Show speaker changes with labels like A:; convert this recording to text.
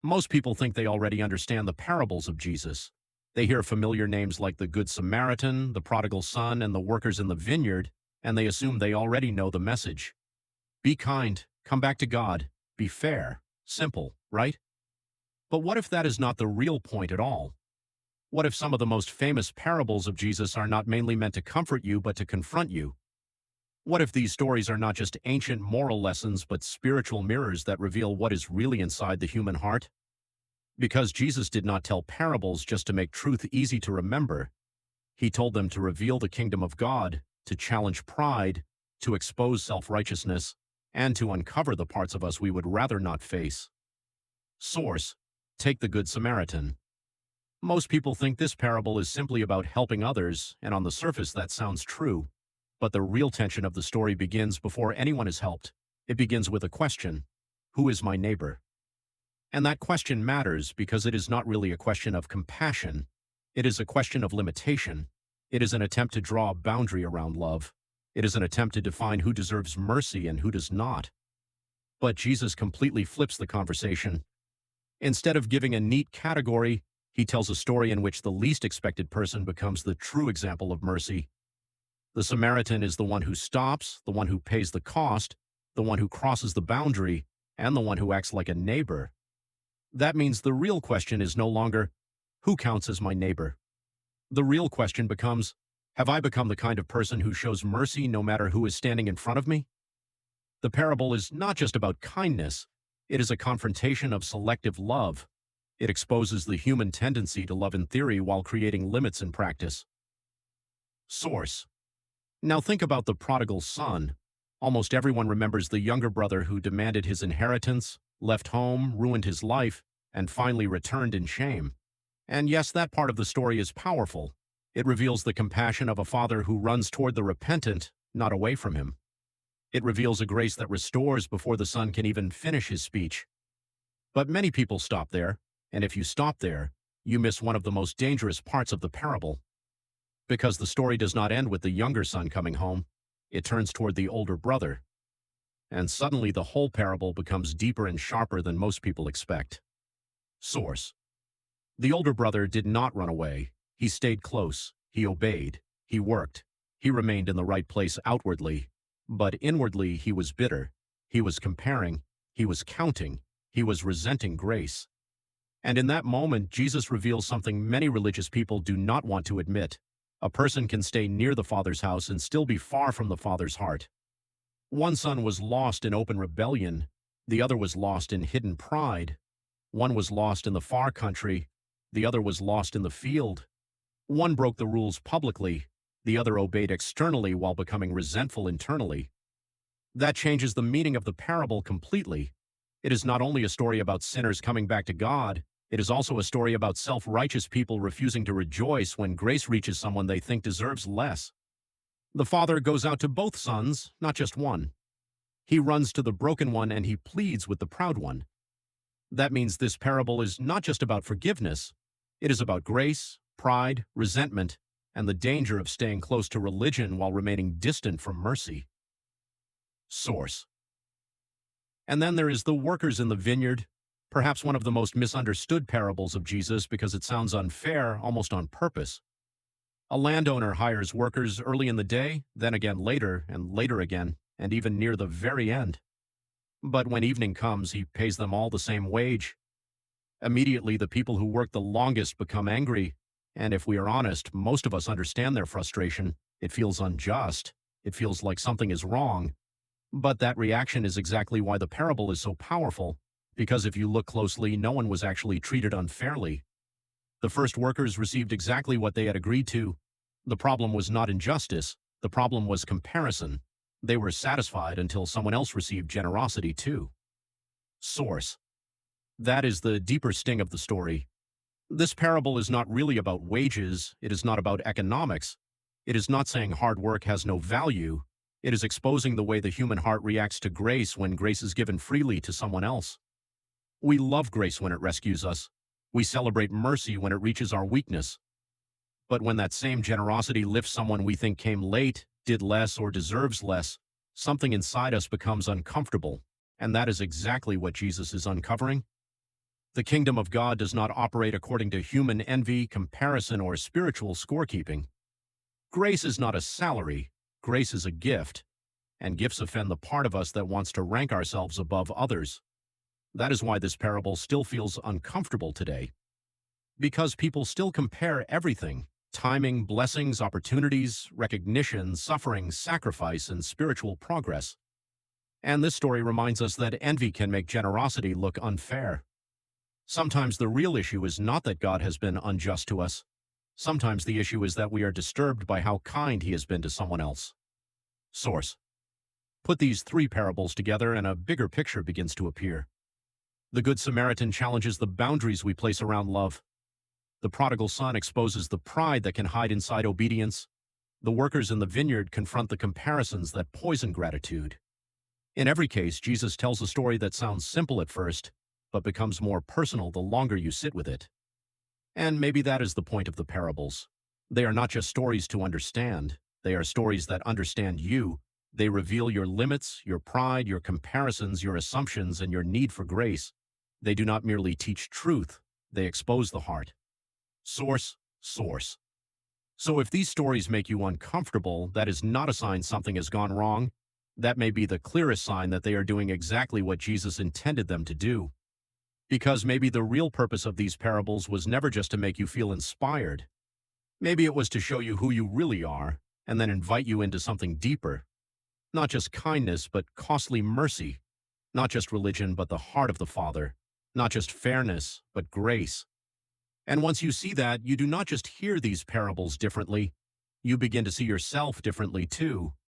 A: Most people think they already understand the parables of Jesus. They hear familiar names like the Good Samaritan, the Prodigal Son, and the workers in the vineyard, and they assume they already know the message. Be kind, come back to God, be fair, simple, right? But what if that is not the real point at all? What if some of the most famous parables of Jesus are not mainly meant to comfort you but to confront you? What if these stories are not just ancient moral lessons but spiritual mirrors that reveal what is really inside the human heart? Because Jesus did not tell parables just to make truth easy to remember. He told them to reveal the kingdom of God, to challenge pride, to expose self-righteousness, and to uncover the parts of us we would rather not face. Source: take the Good Samaritan. Most people think this parable is simply about helping others, and on the surface that sounds true. But the real tension of the story begins before anyone is helped. It begins with a question: who is my neighbor? And that question matters because it is not really a question of compassion. It is a question of limitation. It is an attempt to draw a boundary around love. It is an attempt to define who deserves mercy and who does not. But Jesus completely flips the conversation. Instead of giving a neat category, he tells a story in which the least expected person becomes the true example of mercy. The Samaritan is the one who stops, the one who pays the cost, the one who crosses the boundary, and the one who acts like a neighbor. That means the real question is no longer, who counts as my neighbor? The real question becomes, have I become the kind of person who shows mercy no matter who is standing in front of me? The parable is not just about kindness. It is a confrontation of selective love. It exposes the human tendency to love in theory while creating limits in practice. Source: now think about the prodigal son. Almost everyone remembers the younger brother who demanded his inheritance, left home, ruined his life, and finally returned in shame. And yes, that part of the story is powerful. It reveals the compassion of a father who runs toward the repentant, not away from him. It reveals a grace that restores before the son can even finish his speech. But many people stop there, and if you stop there, you miss one of the most dangerous parts of the parable. Because the story does not end with the younger son coming home, it turns toward the older brother. And suddenly the whole parable becomes deeper and sharper than most people expect. Source: the older brother did not run away. He stayed close, he obeyed, he worked, he remained in the right place outwardly, but inwardly he was bitter, he was comparing, he was counting, he was resenting grace. And in that moment, Jesus reveals something many religious people do not want to admit. A person can stay near the Father's house and still be far from the Father's heart. One son was lost in open rebellion, the other was lost in hidden pride. One was lost in the far country, the other was lost in the field. One broke the rules publicly, the other obeyed externally while becoming resentful internally. That changes the meaning of the parable completely. It is not only a story about sinners coming back to God, it is also a story about self-righteous people refusing to rejoice when grace reaches someone they think deserves less. The father goes out to both sons, not just one. He runs to the broken one and he pleads with the proud one. That means this parable is not just about forgiveness. It is about grace, pride, resentment, and the danger of staying close to religion while remaining distant from mercy. Source: and then there is the workers in the vineyard, perhaps one of the most misunderstood parables of Jesus because it sounds unfair almost on purpose. A landowner hires workers early in the day, then again later, and later again, and even near the very end. But when evening comes, he pays them all the same wage. Immediately, the people who work the longest become angry, and if we are honest, most of us understand their frustration. It feels unjust. It feels like something is wrong. But that reaction is exactly why the parable is so powerful, because if you look closely, no one was actually treated unfairly. The first workers received exactly what they had agreed to. The problem was not injustice. The problem was comparison. They were satisfied until someone else received generosity too. Source: that is the deeper sting of the story. This parable is not really about wages. It is not about economics. It is not saying hard work has no value. It is exposing the way the human heart reacts to grace when grace is given freely to someone else. We love grace when it rescues us. We celebrate mercy when it reaches our weakness. But when that same generosity lifts someone we think came late, did less, or deserves less, something inside us becomes uncomfortable, and that is exactly what Jesus is uncovering. The kingdom of God does not operate according to human envy, comparison, or spiritual scorekeeping. Grace is not a salary, grace is a gift, and gifts offend the part of us that wants to rank ourselves above others. That is why this parable still feels uncomfortable today. Because people still compare everything: timing, blessings, opportunities, recognition, suffering, sacrifice, and spiritual progress. And this story reminds us that envy can make generosity look unfair. Sometimes the real issue is not that God has been unjust to us. Sometimes the issue is that we are disturbed by how kind he has been to someone else. Source. Put these three parables together and a bigger picture begins to appear. The Good Samaritan challenges the boundaries we place around love. The Prodigal Son exposes the pride that can hide inside obedience. The workers in the vineyard confront the comparisons that poison gratitude. In every case, Jesus tells a story that sounds simple at first, but becomes more personal the longer you sit with it. And maybe that is the point of the parables. They are not just stories to understand. They are stories that understand you. They reveal your limits, your pride, your comparisons, your assumptions, and your need for grace. They do not merely teach truth. They expose the heart. Source. So if these stories make you uncomfortable, that is not a sign something has gone wrong. That may be the clearest sign that they are doing exactly what Jesus intended them to do. Because maybe the real purpose of these parables was never just to make you feel inspired. Maybe it was to show you who you really are, and then invite you into something deeper. Not just kindness, but costly mercy. Not just religion, but the heart of the Father. Not just fairness, but grace. And once you see that, you do not just hear these parables differently. You begin to see yourself differently too.